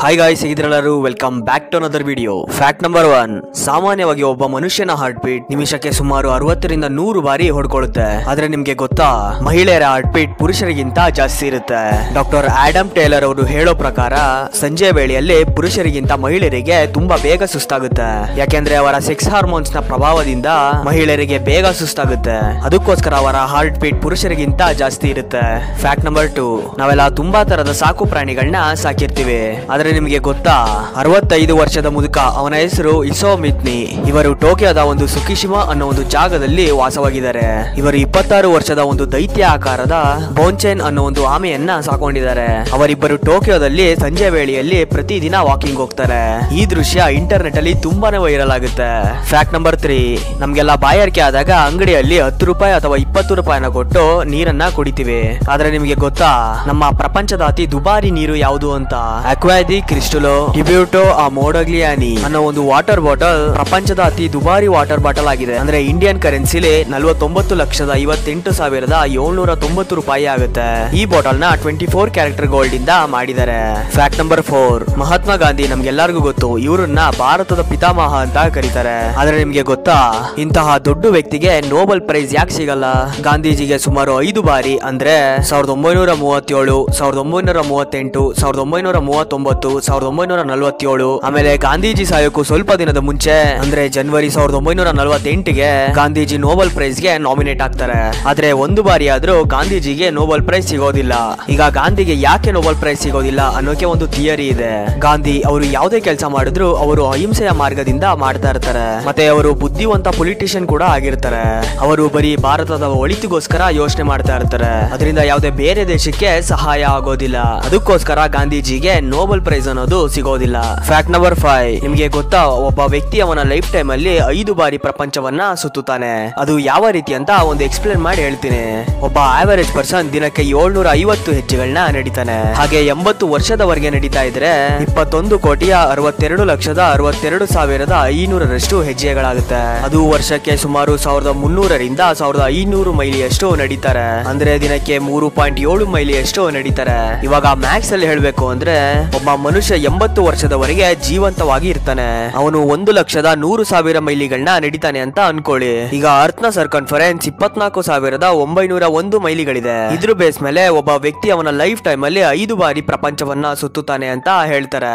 Hi guys, ಹೇಗಿದ್ರೆಲ್ಲರೂ welcome back to another video. Fact number 1. ಸಾಮಾನ್ಯವಾಗಿ ಒಬ್ಬ ಮನುಷ್ಯನ ಹಾರ್ಟ್ ಬೀಟ್ ನಿಮಿಷಕ್ಕೆ ಸುಮಾರು 60ರಿಂದ 100 ಬಾರಿ ಹೊಡ್ಕೊಳ್ಳುತ್ತೆ. ಆದ್ರೆ ನಿಮ್ಗೆ ಗೊತ್ತಾ, ಮಹಿಳೆಯರ ಹಾರ್ಟ್ ಬೀಟ್ ಪುರುಷರಿಗಿಂತ ಜಾಸ್ತಿ ಇರುತ್ತೆ. ಡಾಕ್ಟರ್ ಆಡಮ್ ಟೇಲರ್ ಅವರು ಹೇಳೋ ಪ್ರಕಾರ ಸಂಜೆ ವೇಳೆಯಲ್ಲಿ ಪುರುಷರಿಗಿಂತ ಮಹಿಳೆಯರಿಗೆ ತುಂಬಾ ಬೇಗ ಸುಸ್ತಾಗುತ್ತೆ. ಯಾಕೆಂದ್ರೆ ಅವರ ಸೆಕ್ಸ್ ಹಾರ್ಮೋನ್ಸ್ ನ ಪ್ರಭಾವದಿಂದ ಮಹಿಳೆಯರಿಗೆ ಬೇಗ ಸುಸ್ತಾಗುತ್ತೆ. ಅದಕ್ಕೋಸ್ಕರ ಅವರ ಹಾರ್ಟ್ ಬೀಟ್ ಪುರುಷರಿಗಿಂತ ಜಾಸ್ತಿ ಇರುತ್ತೆ. Fact number 2. ನಾವೆಲ್ಲ ತುಂಬಾ ತರದ ಸಾಕು ಪ್ರಾಣಿಗಳನ್ನ ಸಾಕಿರ್ತೀವಿ. ಆದ್ರೆ ನಿಮಗೆ ಗೊತ್ತಾ, 65 ವರ್ಷದ ಮುದುಕ, ಅವನ ಹೆಸರು ಇಸೋ ಮಿತ್ನಿ. ಇವರು ಟೋಕಿಯೋದ ಒಂದು ಸುಕಿಶಿಮಾ ಅನ್ನೋ ಒಂದು ಜಾಗದಲ್ಲಿ ವಾಸವಾಗಿದ್ದಾರೆ. ಇವರು 26 ವರ್ಷದ ಒಂದು ದೈತ್ಯ ಆಕಾರದ ಬೌನ್ಚೆನ್ ಅನ್ನೋ ಒಂದು ಆಮೆಯನ್ನ ಸಾಕೊಂಡಿದ್ದಾರೆ. ಅವರಿಬ್ಬರು ಟೋಕಿಯೋದಲ್ಲಿ ಸಂಜೆ ವೇಳೆಯಲ್ಲಿ ಪ್ರತಿದಿನ ವಾಕಿಂಗ್ ಹೋಗ್ತಾರೆ. ಈ ದೃಶ್ಯ ಇಂಟರ್ನೆಟ್ ಅಲ್ಲಿ ತುಂಬಾನೇ ವೈರಲ್ ಆಗುತ್ತೆ. Fact number 3. ನಮ್ಗೆಲ್ಲ ಬಾಯಾರಿಕೆ ಆದಾಗ ಅಂಗಡಿಯಲ್ಲಿ 10 ರೂಪಾಯಿ ಅಥವಾ 20 ರೂಪಾಯಿನ ಕೊಟ್ಟು ನೀರನ್ನ ಕುಡಿತೀವಿ. ಆದ್ರೆ ನಿಮ್ಗೆ ಗೊತ್ತಾ, ನಮ್ಮ ಪ್ರಪಂಚದ ಅತಿ ದುಬಾರಿ ನೀರು ಯಾವುದು ಅಂತ? ಅಕ್ವಾದಿ ಕ್ರಿಸ್ಟಲೋ ಟಿಬ್ಯೂಟೋ ಆ ಮೋಡಗ್ಲಿಯಾನಿ ಅನ್ನೋ ಒಂದು ವಾಟರ್ ಬಾಟಲ್ ಪ್ರಪಂಚದ ಅತಿ ದುಬಾರಿ ವಾಟರ್ ಬಾಟಲ್ ಆಗಿದೆ. ಅಂದ್ರೆ ಇಂಡಿಯನ್ ಕರೆನ್ಸಿಲಿ 49,58,790 ರೂಪಾಯಿ ಆಗುತ್ತೆ. ಈ ಬಾಟಲ್ ನ 24 ಕ್ಯಾರೆಕ್ಟರ್ ಗೋಲ್ಡ್ ಇಂದ ಮಾಡಿದ್ದಾರೆ. Fact number 4. ಮಹಾತ್ಮ ಗಾಂಧಿ ನಮ್ಗೆಲ್ಲರಿಗೂ ಗೊತ್ತು. ಇವರನ್ನ ಭಾರತದ ಪಿತಾಮಹ ಅಂತ ಕರೀತಾರೆ. ಆದ್ರೆ ನಿಮ್ಗೆ ಗೊತ್ತಾ, ಇಂತಹ ದೊಡ್ಡ ವ್ಯಕ್ತಿಗೆ ನೋಬೆಲ್ ಪ್ರೈಸ್ ಯಾಕೆ ಸಿಗಲ್ಲ? ಗಾಂಧೀಜಿಗೆ ಸುಮಾರು 5 ಬಾರಿ, ಅಂದ್ರೆ 1937, 1938, 1939, 1947, ಆಮೇಲೆ ಗಾಂಧೀಜಿ ಸಾಯೋಕು ಸ್ವಲ್ಪ ದಿನದ ಮುಂಚೆ ಅಂದ್ರೆ ಜನವರಿ 1948ಗೆ ಗಾಂಧೀಜಿ ನೋಬೆಲ್ ಪ್ರೈಸ್ ಗೆ ನಾಮಿನೇಟ್ ಆಗ್ತಾರೆ. ಆದ್ರೆ ಒಂದು ಬಾರಿ ಆದ್ರೂ ಗಾಂಧೀಜಿಗೆ ನೋಬೆಲ್ ಪ್ರೈಸ್ ಸಿಗೋದಿಲ್ಲ. ಈಗ ಗಾಂಧಿಗೆ ಯಾಕೆ ನೋಬೆಲ್ ಪ್ರೈಸ್ ಸಿಗೋದಿಲ್ಲ ಅನ್ನೋಕೆ ಒಂದು ಥಿಯರಿ ಇದೆ. ಗಾಂಧಿ ಅವರು ಯಾವುದೇ ಕೆಲಸ ಮಾಡಿದ್ರು ಅವರು ಅಹಿಂಸೆಯ ಮಾರ್ಗದಿಂದ ಮಾಡ್ತಾ ಇರ್ತಾರೆ. ಮತ್ತೆ ಅವರು ಬುದ್ಧಿವಂತ ಪೊಲಿಟಿಷಿಯನ್ ಕೂಡ ಆಗಿರ್ತಾರೆ. ಅವರು ಬರೀ ಭಾರತದ ಒಳಿತಿಗೋಸ್ಕರ ಯೋಚನೆ ಮಾಡ್ತಾ ಇರ್ತಾರೆ. ಅದರಿಂದ ಯಾವುದೇ ಬೇರೆ ದೇಶಕ್ಕೆ ಸಹಾಯ ಆಗೋದಿಲ್ಲ. ಅದಕ್ಕೋಸ್ಕರ ಗಾಂಧೀಜಿಗೆ ನೋಬೆಲ್ ಪ್ರೈಸ್ ಅನ್ನೋದು ಸಿಗೋದಿಲ್ಲ. Fact number 5. ನಿಮ್ಗೆ ಗೊತ್ತಾ, ಒಬ್ಬ ವ್ಯಕ್ತಿ ಅವನ ಲೈಫ್ ಟೈಮ್ ಅಲ್ಲಿ 5 ಬಾರಿ ಪ್ರಪಂಚವನ್ನ ಸುತ್ತುತ್ತಾನೆ. ಅದು ಯಾವ ರೀತಿ ಅಂತ ಒಂದು ಎಕ್ಸ್ಪ್ಲೇನ್ ಮಾಡಿ ಹೇಳ್ತೀನಿ. ಒಬ್ಬ ಆವರೇಜ್ ಪರ್ಸನ್ ದಿನಕ್ಕೆ 750 ಹೆಜ್ಜೆಗಳನ್ನ ನಡೀತಾನೆ. ಹಾಗೆ 80 ವರ್ಷದವರೆಗೆ ನಡೀತಾ ಇದ್ರೆ 21,62,62,500 ಹೆಜ್ಜೆಗಳಾಗುತ್ತೆ. ಅದು ವರ್ಷಕ್ಕೆ ಸುಮಾರು 1300ರಿಂದ 1500 ಮೈಲಿಯಷ್ಟು ನಡೀತಾರೆ. ಅಂದ್ರೆ ದಿನಕ್ಕೆ 3.7 ಮೈಲಿಯಷ್ಟು ನಡೀತಾರೆ. ಇವಾಗ ಮ್ಯಾಕ್ಸ್ ಅಲ್ಲಿ ಹೇಳ್ಬೇಕು ಅಂದ್ರೆ, ಒಬ್ಬ ಮನುಷ್ಯ 80 ವರ್ಷದವರೆಗೆ ಜೀವಂತವಾಗಿ ಇರ್ತಾನೆ. ಅವನು 1,100,000 ಮೈಲಿಗಳನ್ನ ನಡೀತಾನೆ ಅಂತ ಅನ್ಕೊಳ್ಳಿ. ಈಗ ಅರ್ತ್ ನ ಸರ್ಕಂಫರೆನ್ಸ್ 24,901 ಮೈಲಿಗಳಿದೆ. ಇದ್ರ ಬೇಸ್ ಮೇಲೆ ಒಬ್ಬ ವ್ಯಕ್ತಿ ಅವನ ಲೈಫ್ ಟೈಮ್ ಅಲ್ಲಿ 5 ಬಾರಿ ಪ್ರಪಂಚವನ್ನ ಸುತ್ತುತ್ತಾನೆ ಅಂತ ಹೇಳ್ತಾರೆ.